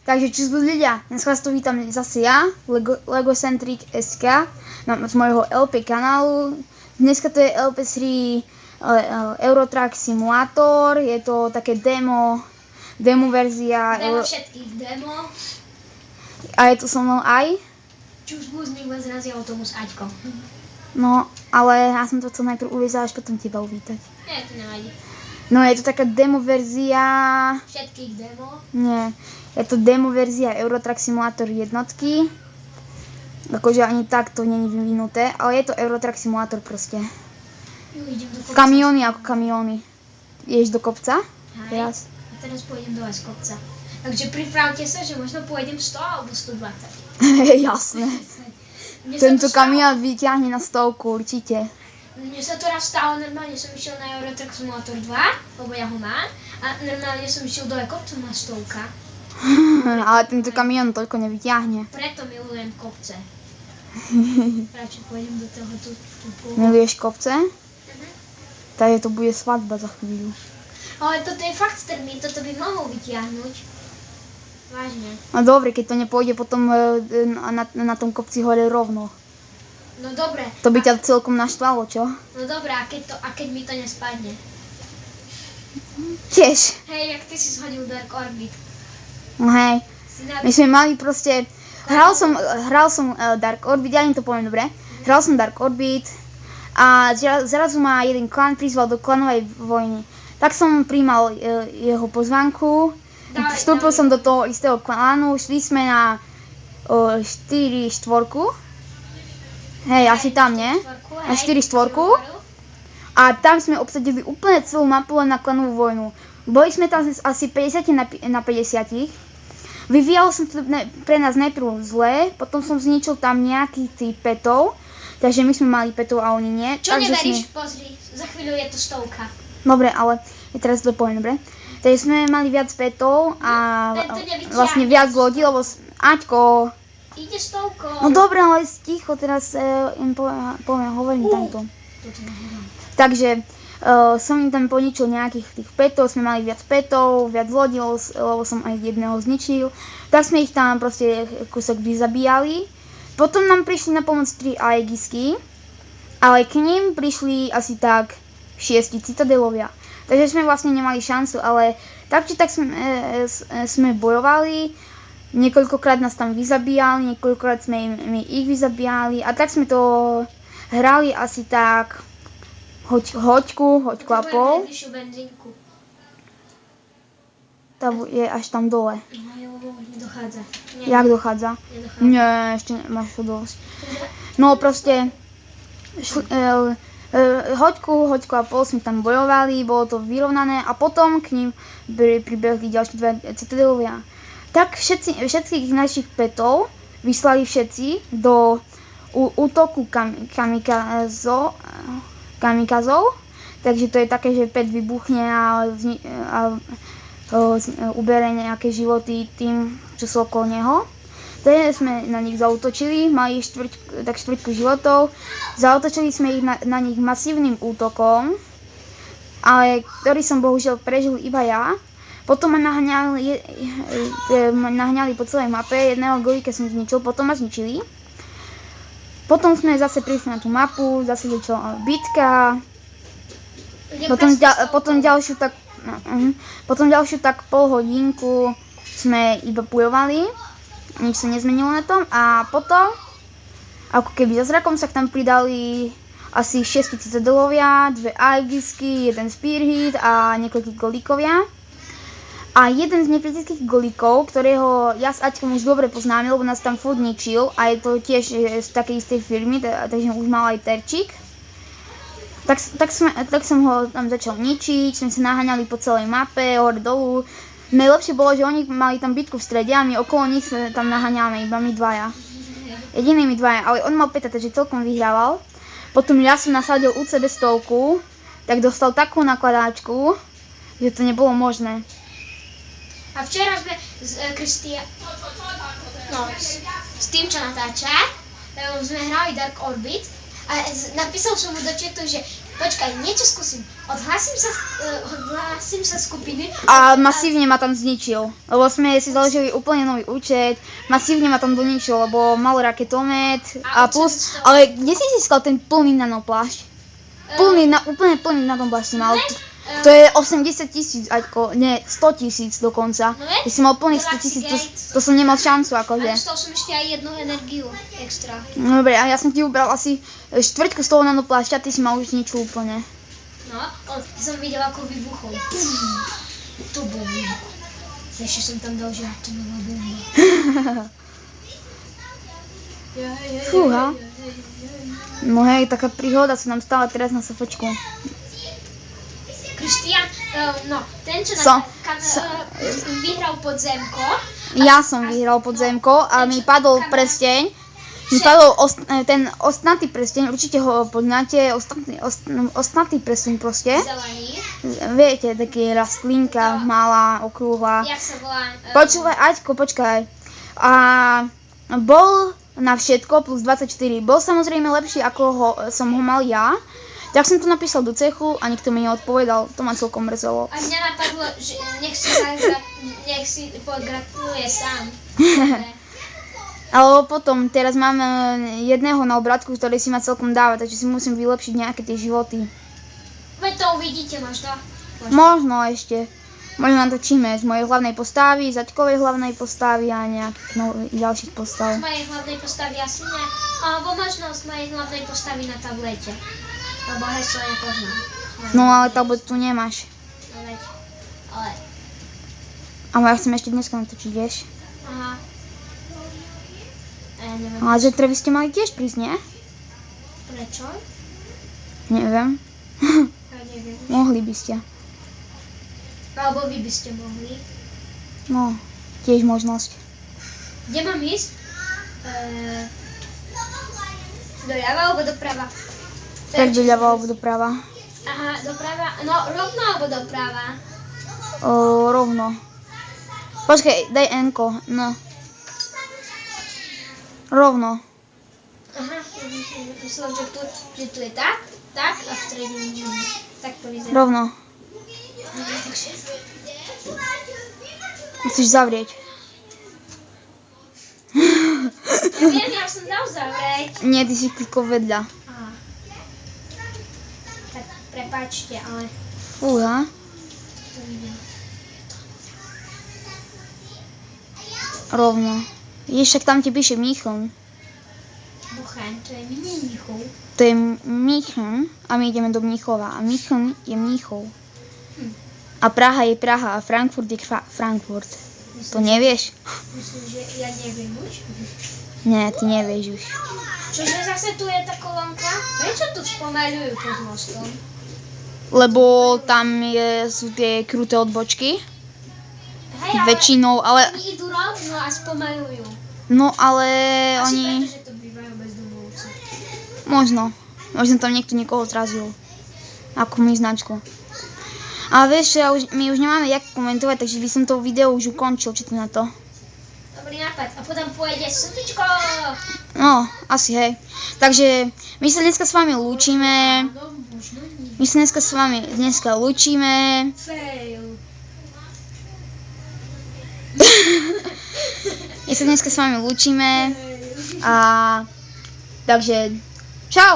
Takže čus ľudia, dnes vás tu vítam zase ja, LegoCentric.sk z mojho LP kanálu. Dneska to je LP3 Eurotrack Simulator, je to také demo verzia. Demo všetkých demo. A je tu so mnou aj? Čus Buzník bez razy autobus Aťko. No, ale ja som to chcel najprv uvieť, až potom teba uvítať. Nie, to nevadí. No, je to taká demo verzia. Všetkých demo? Nie, je to demo verzia Eurotrack Simulator jednotky. Akože ani tak to nie je vyvinuté, ale je to Eurotrack Simulator proste. Idem do kopca. Kamióny ako kamióny. Ideš do kopca? Hej. Teraz? A teraz pôjdem dole z kopca. Takže pripravte sa, že možno pôjdem 100 alebo 120. Jasné. Mne sa Tento to stalo- kamión vyťahne na 100 určite. Mne sa to raz stalo, normálne som išiel na Eurotrack Simulator 2, lebo ja ho mám. A normálne som išiel dole kopcom na 100. Ale tento kamión toľko nevyťahne. Preto milujem kopce. Radšej pôjdem do toho tu. Miluješ kopce? Takže to bude svadba za chvíľu. Ale toto je fakt strmý, toto by mohol vytiahnuť. Vážne. No dobre, keď to nepôjde potom na tom kopci hore rovno. No dobre. To by ťa celkom naštvalo, čo? No dobre, a keď mi to nespadne? Tiež. Hej, jak ty si zhodil Dark Orbit. No hej. Si na... My sme mali proste... Hral som Dark Orbit, ja im to poviem dobre. Hral som Dark Orbit a zrazu ma jeden klan prizval do klanovej vojny. Tak som prijímal jeho pozvánku, vstúpil som do toho istého klanu, šli sme na 4-4. Hej, asi tam, nie? Na 4-4. A tam sme obsadili úplne celú mapu len na klanovú vojnu. Boli sme tam asi 50 na 50. Vyvíjalo som to pre nás najprv zle, potom som zničil tam nejakých tých petov, takže my sme mali petov a oni nie. Čo takže neveríš? Pozri, za chvíľu je to 100. Dobre, ale teraz to poviem, dobre? Takže sme mali viac petov a vlastne viac lodí, lebo Aťko... Ide 100. No dobre, ale ticho, teraz im hovorím tamto. Takže som im tam poničil nejakých tých petov, sme mali viac petov, viac lodí, lebo som aj jedného zničil. Tak sme ich tam proste kúsok vyzabíjali. Potom nám prišli na pomoc 3 Aegisky, ale k ním prišli asi tak 6 citadelovia. Takže sme vlastne nemali šancu, ale tak či tak sme bojovali. Niekoľkokrát nás tam vyzabíjali, niekoľkokrát sme my ich vyzabíjali a tak sme to hrali asi tak hoďku a pol. Tá je až tam dole. No jo, nedochádza. Jak dochádza? Nie, ešte máš to dosť. No proste hoďku a pol sme tam bojovali, bolo to vyrovnané a potom k ním pribehli ďalší 2 citadelovia. Tak všetkých našich petov vyslali všetci do útoku kamikazov. Takže to je také, že pet vybuchne a uberie nejaké životy tým, čo sú okolo neho. Takže sme na nich zaútočili, mali štvrťku životov. Zaútočili sme ich na nich masívnym útokom, ale ktorý som bohužiaľ prežil iba ja. Potom ma nahňali po celej mape, jedného golíka som zničil, potom ma zničili. Potom sme zase prišli na tú mapu, zase začala bitka. Potom ďalšiu tak pol hodinku sme iba bojovali, nič sa nezmenilo na tom a potom, ako keby za zrakom sa tam pridali asi 6 citadelovia, 2 Aegisky, 1 Spearhead a niekoľkí golíkovia. A jeden z nepriateľských golíkov, ktorého ja s Aťkom už dobre poznáme, lebo nás tam furt ničil a je to tiež z takej istej firmy, takže už mal aj terčík. Tak som ho tam začal ničiť, sme sa naháňali po celej mape, hore dolu. Najlepšie bolo, že oni mali tam bitku v strede a my okolo nich sa tam naháňame, iba my dvaja. Jedinými dvaja, ale on mal peta, takže celkom vyhrával. Potom ja som nasadil UCB 100, tak dostal takú nakladáčku, že to nebolo možné. A včera sme s tým, čo natáča, sme hrali Dark Orbit a napísal som mu do chatu, že počkaj, niečo skúsim. Odhlásim sa skupiny. A masívne ma tam zničil, lebo sme si založili úplne nový účet, masívne ma tam doničil, lebo mal raketomet a plus, ale kde si získal ten plný nanoplášť? Úplne plný nanoplášť si mal, to je 80 000, Aťko, nie, 100 000 dokonca. Keď si mal plný 100 000, to som nemal šancu akože. A dostal som ešte aj jednu energiu extra. Dobre, a ja som ti ubral asi štvrťku z toho nanoplášťa, ty si ma už zničil úplne. No, som videl, ako vybuchol. To bol výbuch. Ešte som tam dal, že atomová bomba. Fúha. No hej, taká príhoda sa nám stala teraz na sofečku. Kristián, no, ten, čo vyhral podzemko. Ja som vyhral podzemko a mi padol prsteň. Mi padol ten ostnatý prsteň, určite ho poznáte, ostnatý prsteň proste. Zelený. Viete, taký rastlinka, malá, okrúhla. Jak sa volá? Počúvaj, Aťko, počkaj. A bol na všetko plus 24. Bol samozrejme lepší, ako som ho mal ja. Tak som to napísal do cechu a nikto mi neodpovedal. To ma celkom mrzelo. A mňa napadlo, že nech si pogratuluje sám. Ale potom, teraz mám jedného na obrátku, ktorý si ma celkom dáva, takže si musím vylepšiť nejaké tie životy. Veď to uvidíte možno. Možno ešte. Možno natočíme z mojej hlavnej postavy, Zaťkovej hlavnej postavy a nejakých ďalších postav. Z mojej hlavnej postavy asi nie. Alebo možno z mojej hlavnej postavy na tablete. Lebo heslo nepoznám. No ale tablet tu nemáš. No veď. Ale. Ale ja chcem ešte dneska natočiť, vieš. Aha. Ja neviem. Ale zajtra by ste mali tiež prísť, nie? Prečo? Neviem. Ja neviem. Mohli by ste. Alebo vy by ste mohli. No, tiež možnosť. Kde mám ísť? Doľava alebo doprava? Tak doľava alebo doprava. Aha, doprava. No, rovno alebo doprava? Rovno. Počkaj, daj N-ko. No. Rovno. Aha, myslím, že tu je tak a v strede nie. Tak to vyzerá. Rovno. Dobre, takže. Musíš zavrieť. Ja viem, ja som dal zavrieť. Nie, ty si klikol vedľa. Aha. Tak prepáčte, ale Fúha. to vidím. Rovno. Však tam ti píše Mníchov. Buchaň, to je Mníchov. To je Mníchov a my ideme do Mníchova. A Mníchov je Mníchov. A Praha je Praha a Frankfurt je Frankfurt. To nevieš? Myslím, že ja neviem už. Nie, ty nevieš už. Čože zase tu je tá kolónka? Prečo tu spomaľujú pod mostom? Lebo tam sú tie kruté odbočky. Hej, ale Väčšinou, ale... oni idú rovno a spomaľujú. No ale Asi oni... preto, že to bývajú bezdomovci. Možno. Možno tam niekto niekoho zrazil. Ako my značku. Ale vieš, my už nemáme jak komentovať, takže by som to video už ukončil, či to na to. Dobrý nápad. A potom pôjde srdičko. No, asi hej. Takže my sa dneska s vami lúčime. No, možno nie. My sa dneska s vami lúčime. Fail. My sa dneska s vami lúčime. A takže čau.